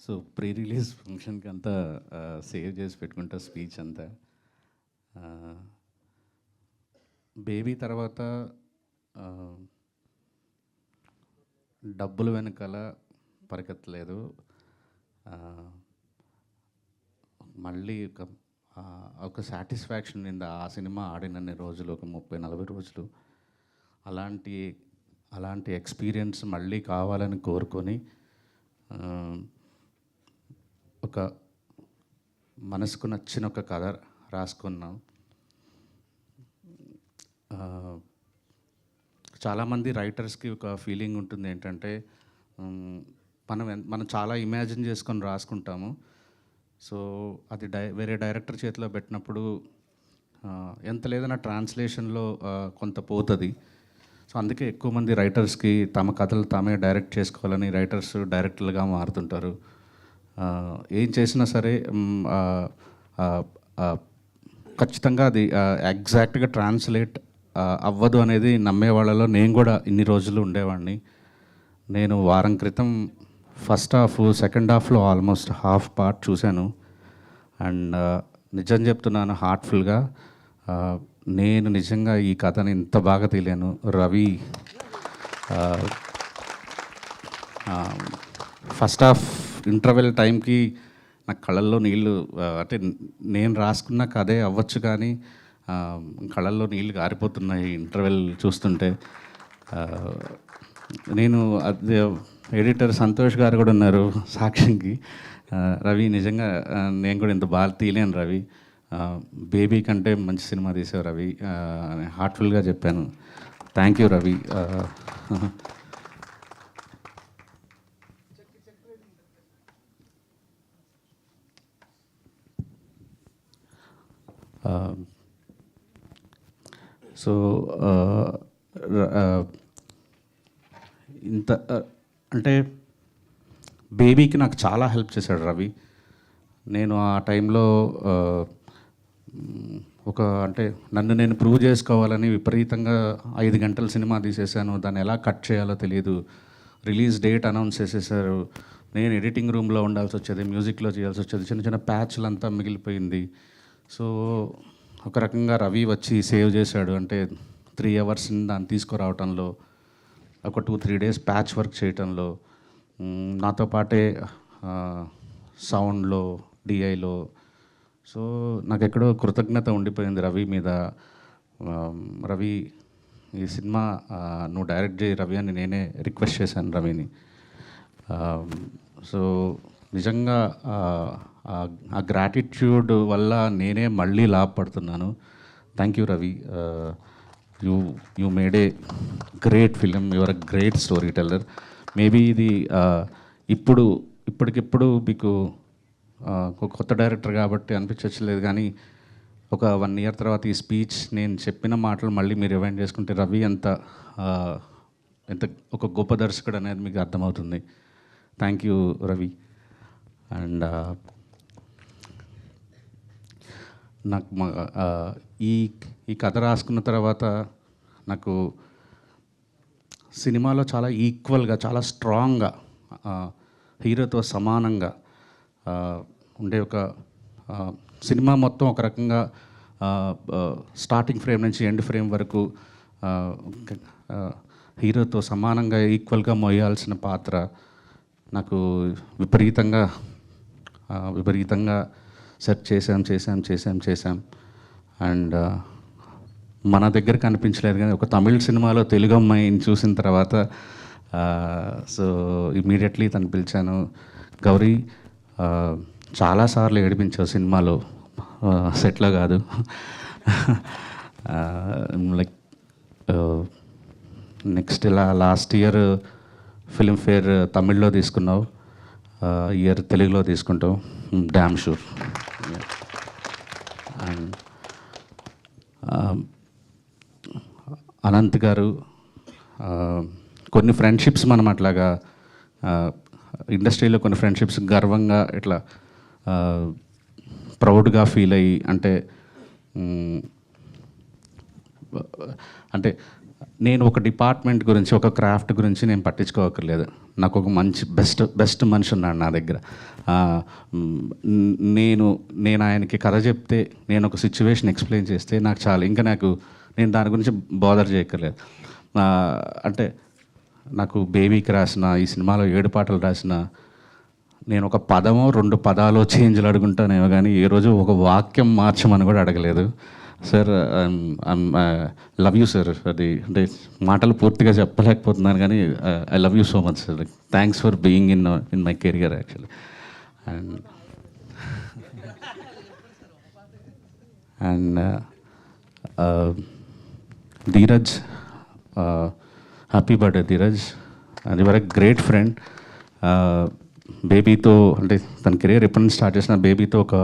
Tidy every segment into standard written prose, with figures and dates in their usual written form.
So pre release ఫంక్షన్కి అంతా save చేసి పెట్టుకుంటా స్పీచ్ అంతా. బేబీ తర్వాత డబ్బులు వెనకాల పరిగెత్తలేదు. మళ్ళీ ఒక సాటిస్ఫాక్షన్ ఉంది ఆ సినిమా ఆడినన్ని రోజులు, ఒక 30-40 రోజులు. అలాంటి ఎక్స్పీరియన్స్ మళ్ళీ కావాలని కోరుకొని ఒక మనసుకు నచ్చిన ఒక కథ రాసుకున్నాం. చాలామంది రైటర్స్కి ఒక ఫీలింగ్ ఉంటుంది ఏంటంటే, మనం చాలా ఇమాజిన్ చేసుకొని రాసుకుంటాము. సో అది వేరే డైరెక్టర్ చేతిలో పెట్టినప్పుడు ఎంత లేదన్నా ట్రాన్స్లేషన్లో కొంత పోతుంది. సో అందుకే ఎక్కువ మంది రైటర్స్కి తమ కథలు తామే డైరెక్ట్ చేసుకోవాలని రైటర్స్ డైరెక్టర్లుగా మారుతుంటారు. ఏం చేసినా సరే ఖచ్చితంగా అది ఎగ్జాక్ట్గా ట్రాన్స్లేట్ అవ్వదు అనేది నమ్మే వాళ్ళలో నేను కూడా ఇన్ని రోజులు ఉండేవాడిని. నేను వారం క్రితం ఫస్ట్ హాఫ్, సెకండ్ హాఫ్లో ఆల్మోస్ట్ హాఫ్ పార్ట్ చూశాను. అండ్ నిజం చెప్తున్నాను హార్ట్ఫుల్గా, నేను నిజంగా ఈ కథని ఇంత బాగా తెలియను. రవి ఫస్ట్ హాఫ్ ఇంటర్వెల్ టైంకి నా కళ్ళల్లో నీళ్ళు, అంటే నేను రాసుకున్న కథే అవ్వచ్చు కానీ కళ్ళల్లో నీళ్ళు గారిపోతున్నాయి ఇంటర్వెల్ చూస్తుంటే. నేను అది ఎడిటర్ సంతోష్ గారు కూడా ఉన్నారు సాక్ష్యంకి. రవి నిజంగా నేను కూడా ఇంత బాగా తీయలేను రవి, బేబీ కంటే మంచి సినిమా తీసావు రవి అని హార్ట్ఫుల్గా చెప్పాను. Thank you Ravi. సో ఇంత అంటే బేబీకి నాకు చాలా హెల్ప్ చేశాడు రవి. నేను ఆ టైంలో అంటే నన్ను నేను ప్రూవ్ చేసుకోవాలని విపరీతంగా 5 గంటల సినిమా తీసేశాను. దాన్ని ఎలా కట్ చేయాలో తెలియదు. రిలీజ్ డేట్ అనౌన్స్ చేసేసారు. నేను ఎడిటింగ్ రూమ్లో ఉండాల్సి వచ్చేది, మ్యూజిక్లో చేయాల్సి వచ్చేది, చిన్న చిన్న ప్యాచ్లంతా మిగిలిపోయింది. సో ఒక రకంగా రవి వచ్చి సేవ్ చేశాడు. అంటే 3 అవర్స్ దాన్ని తీసుకురావటంలో, ఒక 2-3 డేస్ ప్యాచ్ వర్క్ చేయటంలో, నాతో పాటే సౌండ్లో, డిఐలో. సో నాకు ఎక్కడో కృతజ్ఞత ఉండిపోయింది రవి మీద. రవి ఈ సినిమా నువ్వు డైరెక్ట్ చేయి రవి అని నేనే రిక్వెస్ట్ చేశాను రవిని. సో నిజంగా ఆ గ్రాటిట్యూడ్ వల్ల నేనే మళ్ళీ లాభపడుతున్నాను. Thank you Ravi. You made a great film. Your a great story teller. Maybe ఇది ఇప్పటికిప్పుడు మీకు ఒక కొత్త డైరెక్టర్ కాబట్టి అనిపించలేదు, కానీ ఒక 1 ఇయర్ తర్వాత ఈ స్పీచ్ నేను చెప్పిన మాటలు మళ్ళీ మీరు రివైండ్ చేసుకుంటే రవి ఎంత ఒక గొప్ప దర్శకుడు అనేది మీకు అర్థమవుతుంది. Thank you Ravi. అండ్ నాకు ఈ కథ రాసుకున్న తర్వాత నాకు సినిమాలో చాలా ఈక్వల్గా, చాలా స్ట్రాంగ్గా, హీరోతో సమానంగా ఉండే ఒక సినిమా మొత్తం ఒక రకంగా స్టార్టింగ్ ఫ్రేమ్ నుంచి ఎండ్ ఫ్రేమ్ వరకు హీరోతో సమానంగా ఈక్వల్గా మోయాల్సిన పాత్ర నాకు విపరీతంగా సెర్చ్ చేశాం. అండ్ మన దగ్గర కనిపించలేదు, కానీ ఒక తమిళ్ సినిమాలో తెలుగు అమ్మాయిని చూసిన తర్వాత సో ఇమీడియట్లీ తను పిలిచాను. గౌరీ, చాలాసార్లు ఏడిపించావు సినిమాలో, సెట్లో కాదు. లైక్ నెక్స్ట్ ఇలా లాస్ట్ ఇయర్ ఫిల్మ్ఫేర్ తమిళ్లో తీసుకున్నావు, ఇయర్ తెలుగులో తీసుకుంటావు, డ్యామ్ షూర్. అండ్ అనంత్ గారు, కొన్ని ఫ్రెండ్షిప్స్ మనం అట్లాగా ఇండస్ట్రీలో కొన్ని ఫ్రెండ్షిప్స్ గర్వంగా ఇట్లా ప్రౌడ్గా ఫీల్ అయ్యి, అంటే నేను ఒక డిపార్ట్మెంట్ గురించి, ఒక క్రాఫ్ట్ గురించి నేను పట్టించుకోకర్లేదు. నాకు ఒక మంచి బెస్ట్ మనిషి ఉన్నాడు నా దగ్గర. నేను ఆయనకి కథ చెప్తే, నేను ఒక సిచ్యువేషన్ ఎక్స్ప్లెయిన్ చేస్తే నాకు చాలు. ఇంకా నేను దాని గురించి బోదర్ చేయక్కర్లేదు. అంటే నాకు బేబీకి రాసిన, ఈ సినిమాలో 7 పాటలు రాసిన, నేను ఒక పదమో 2 పదాలో చేంజ్లు అడుగుంటానేమో కానీ ఏ రోజు ఒక వాక్యం మార్చమని కూడా అడగలేదు. Sir love you sir. అది అంటే మాటలు పూర్తిగా చెప్పలేకపోతున్నాను కానీ I love you so much sir. Thanks for being in my career actually. And Dheeraj, happy birthday Dheeraj. అది వర్ గ్రేట్ ఫ్రెండ్. బేబీతో అంటే తన కెరీర్ ఎప్పటి నుంచి స్టార్ట్ చేసిన బేబీతో ఒక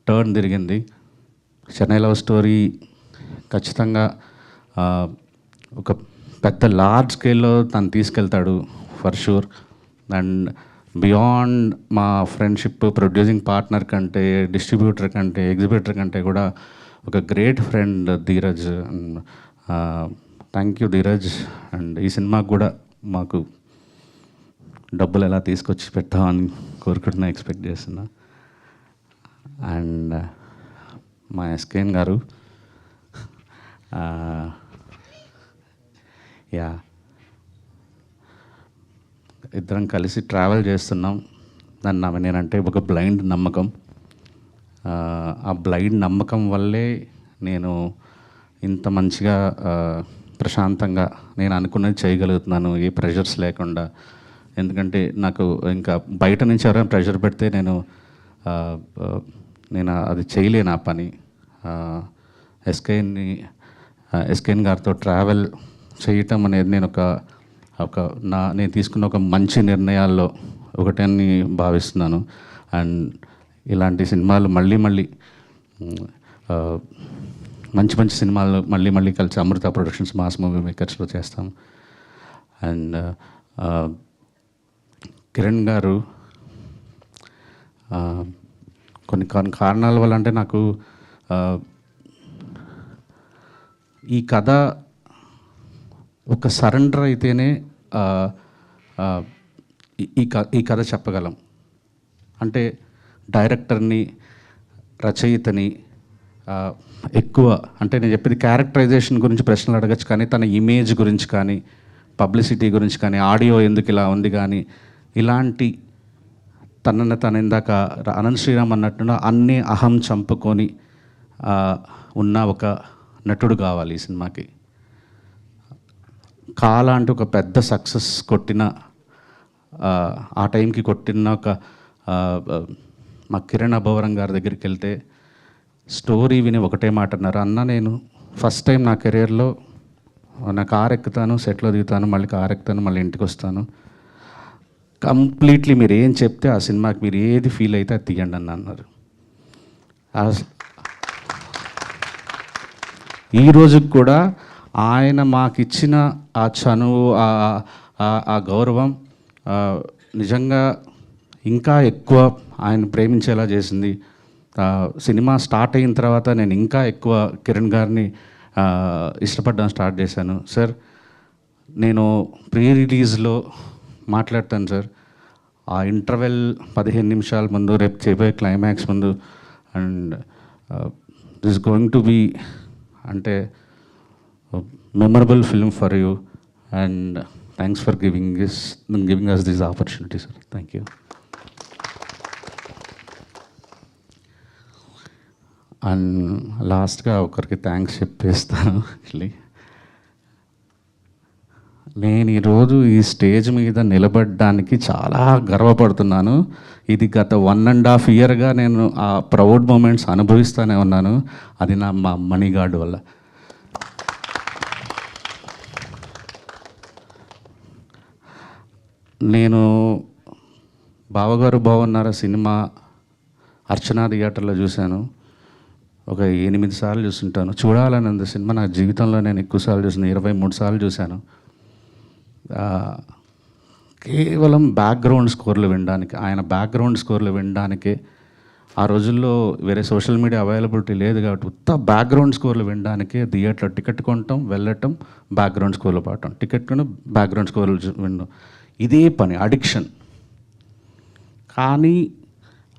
టర్న్ తిరిగింది. చెన్నై లవ్ స్టోరీ ఖచ్చితంగా ఒక పెద్ద లార్జ్ స్కేల్లో తను తీసుకెళ్తాడు ఫర్ షూర్. అండ్ బియాండ్ మా ఫ్రెండ్షిప్, ప్రొడ్యూసింగ్ పార్ట్నర్ కంటే, డిస్ట్రిబ్యూటర్ కంటే, ఎగ్జిబిటర్ కంటే కూడా ఒక great friend Dheeraj. Thank you Dheeraj. And ఈ సినిమాకు కూడా మాకు డబ్బులు ఎలా తీసుకొచ్చి పెట్టామని కోరుకుంటున్నా, ఎక్స్పెక్ట్ చేస్తున్నా. అండ్ మా ఎస్కేఎన్ గారు, యా, ఇద్దరం కలిసి ట్రావెల్ చేస్తున్నాం. నేనంటే ఒక బ్లైండ్ నమ్మకం. ఆ బ్లైండ్ నమ్మకం వల్లే నేను ఇంత మంచిగా ప్రశాంతంగా నేను అనుకున్నది చేయగలుగుతున్నాను, ఏ ప్రెషర్స్ లేకుండా. ఎందుకంటే నాకు ఇంకా బయట నుంచి ఎవరైనా ప్రెషర్ పెడితే నేను అది చేయలేను ఆ పని. ఎస్కేఎన్ గారితో ట్రావెల్ చేయటం అనేది నేను తీసుకున్న ఒక మంచి నిర్ణయాల్లో ఒకటని భావిస్తున్నాను. అండ్ ఇలాంటి సినిమాలు మళ్ళీ మంచి సినిమాలు మళ్ళీ కలిసి అమృత ప్రొడక్షన్స్, మాస్ మూవీ మేకర్స్లో చేస్తాం. అండ్ కిరణ్ గారు, కొన్ని కారణాల వల్ల అంటే నాకు ఈ కథ ఒక సరెండర్ అయితేనే ఈ కథ చెప్పగలం. అంటే డైరెక్టర్ని, రచయితని ఎక్కువ అంటే నేను చెప్పేది క్యారెక్టరైజేషన్ గురించి ప్రశ్నలు అడగచ్చు, కానీ తన ఇమేజ్ గురించి కానీ, పబ్లిసిటీ గురించి కానీ, ఆడియో ఎందుకు ఇలా ఉంది కానీ, ఇలాంటి తను ఇందాక అనంత్ శ్రీరామ్ అన్నట్టుగా అన్నీ అహం చంపుకొని ఉన్న ఒక నటుడు కావాలి ఈ సినిమాకి. కాలాంటి ఒక పెద్ద సక్సెస్ కొట్టిన, ఆ టైంకి కొట్టిన ఒక మా కిరణ్ అబ్బవరం గారి దగ్గరికి వెళ్తే స్టోరీ విని ఒకటే మాట అన్నారు, అన్న నేను ఫస్ట్ టైం నా కెరియర్లో నా కారు ఎక్కుతాను, సెట్లో దిగుతాను, మళ్ళీ కారు ఎక్కుతాను, మళ్ళీ ఇంటికి వస్తాను, కంప్లీట్లీ మీరు ఏం చెప్తే ఆ సినిమాకి మీరు ఏది ఫీల్ అయితే అది తీయండి అని అన్నారు. ఈ రోజుకి కూడా ఆయన మాకిచ్చిన ఆ చనువు, ఆ గౌరవం నిజంగా ఇంకా ఎక్కువ ఆయన ప్రేమించేలా చేసింది. సినిమా స్టార్ట్ అయిన తర్వాత నేను ఇంకా ఎక్కువ కిరణ్ గారిని ఇష్టపడడం స్టార్ట్ చేశాను. సార్ నేను ప్రీ రిలీజ్లో మాట్లాడతాను సార్, ఆ ఇంటర్వెల్ 15 నిమిషాల ముందు, రేపు చేయబోయే క్లైమాక్స్ ముందు, and this going to be అంటే memorable film for you. And thanks for giving us this opportunity sir. Thank you. And లాస్ట్గా ఒకరికి థ్యాంక్స్ చెప్పేస్తాను. యాక్చువల్లీ నేను ఈరోజు ఈ స్టేజ్ మీద నిలబడడానికి చాలా గర్వపడుతున్నాను. ఇది గత 1.5 ఇయర్గా నేను ఆ ప్రౌడ్ మూమెంట్స్ అనుభవిస్తూనే ఉన్నాను. అది మా మణిగాడ్ వల్ల. నేను బావగారు బాగున్నారా సినిమా అర్చనా థియేటర్లో చూశాను. ఒక 8 సార్లు చూస్తుంటాను. చూడాలనేది సినిమా నా జీవితంలో నేను ఎక్కువసార్లు చూసిన 23 సార్లు చూశాను. కేవలం బ్యాక్గ్రౌండ్ స్కోర్లు వినడానికి, ఆయన బ్యాక్గ్రౌండ్ స్కోర్లు వినడానికే ఆ రోజుల్లో వేరే సోషల్ మీడియా అవైలబిలిటీ లేదు కాబట్టి ఉత్త బ్యాక్గ్రౌండ్ స్కోర్లు వినడానికే థియేటర్లో టికెట్ కొనటం, వెళ్ళటం, బ్యాక్గ్రౌండ్ స్కోర్లు పాడటం, టికెట్ కొని బ్యాక్గ్రౌండ్ స్కోర్లు వినడం, ఇదే పని, అడిక్షన్. కానీ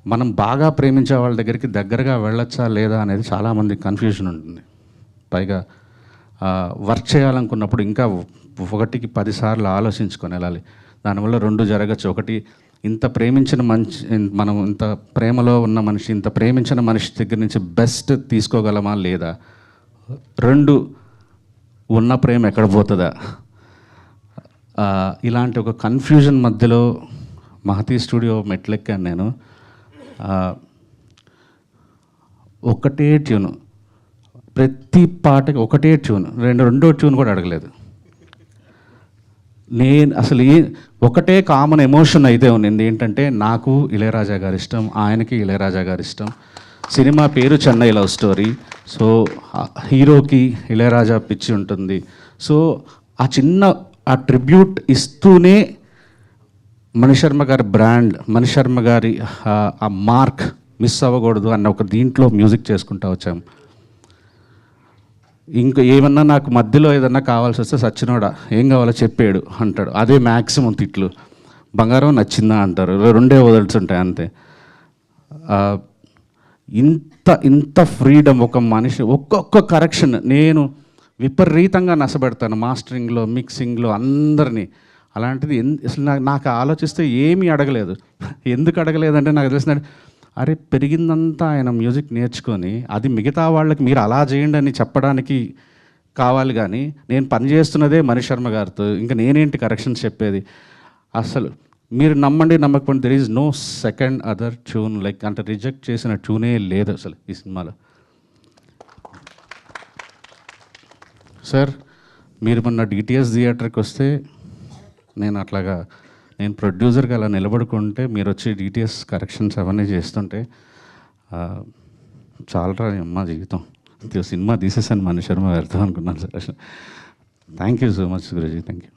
మనం బాగా ప్రేమించే వాళ్ళ దగ్గరగా వెళ్ళొచ్చా లేదా అనేది చాలామంది కన్ఫ్యూజన్ ఉంటుంది. పైగా వర్క్ చేయాలనుకున్నప్పుడు ఇంకా 1కి 10 సార్లు ఆలోచించుకొని వెళ్ళాలి. దానివల్ల 2 జరగచ్చు. ఒకటి, ఇంత ప్రేమించిన మనం ఇంత ప్రేమలో ఉన్న మనిషి, ఇంత ప్రేమించిన మనిషి దగ్గర నుంచి బెస్ట్ తీసుకోగలమా లేదా. 2, ఉన్న ప్రేమ ఎక్కడ పోతుందా. ఇలాంటి ఒక కన్ఫ్యూజన్ మధ్యలో మహతి స్టూడియో మెట్లెక్కాను నేను. ఒకటే ట్యూను, ప్రతి పాటకి ఒకటే ట్యూన్, రెండో ట్యూన్ కూడా అడగలేదు. నేను అసలు ఒకటే కామన్ ఎమోషన్ అయితే ఉంది. ఏంటంటే నాకు ఇళయరాజా గారి ఇష్టం, ఆయనకి ఇళయరాజా గారి ఇష్టం. సినిమా పేరు చెన్నై లవ్ స్టోరీ. సో హీరోకి ఇళయరాజా పిచ్చి ఉంటుంది. సో ఆ ట్రిబ్యూట్ ఇస్తూనే మణిశర్మ గారి బ్రాండ్, మణిశర్మ గారి ఆ మార్క్ మిస్ అవ్వకూడదు అన్న ఒక దీంట్లో మ్యూజిక్ చేసుకుంటూ వచ్చాం. ఇంకా ఏమన్నా నాకు మధ్యలో ఏదన్నా కావాల్సి వస్తే సచ్చినోడా ఏం కావాలో చెప్పాడు అంటాడు. అదే మ్యాక్సిమం తిట్లు. బంగారం నచ్చిందా అంటారు, 2 వదులుతుంటాయి అంతే. ఇంత ఫ్రీడమ్ ఒక మనిషి, ఒక్కొక్క కరెక్షన్ నేను విపరీతంగా నష్టపెడతాను మాస్టరింగ్లో, మిక్సింగ్లో అందరినీ. అలాంటిది అసలు నాకు ఆలోచిస్తే ఏమీ అడగలేదు. ఎందుకు అడగలేదంటే నాకు తెలిసిన, అరే పెరిగిందంతా ఆయన మ్యూజిక్ నేర్చుకొని అది మిగతా వాళ్ళకి మీరు అలా చేయండి అని చెప్పడానికి కావాలి. కానీ నేను పనిచేస్తున్నదే మణిశర్మ గారితో, ఇంకా నేనేంటి కరెక్షన్స్ చెప్పేది. అసలు మీరు నమ్మండి నమ్మకపోండి, there is no second other tune like, అంటే రిజెక్ట్ చేసిన ట్యూనే లేదు అసలు ఈ సినిమాలో. సార్ మీరు మొన్న డిటిఎస్ థియేటర్కి వస్తే నేను ప్రొడ్యూసర్గా అలా నిలబడుకుంటే మీరు వచ్చి డిటిఎస్ కరెక్షన్స్ అవన్నీ చేస్తుంటే చాలరా అమ్మ జీవితం, సినిమా తీసేసాను మణిశర్మ గారితో అనుకున్నాను sir. Thank you so much Guruji, thank you.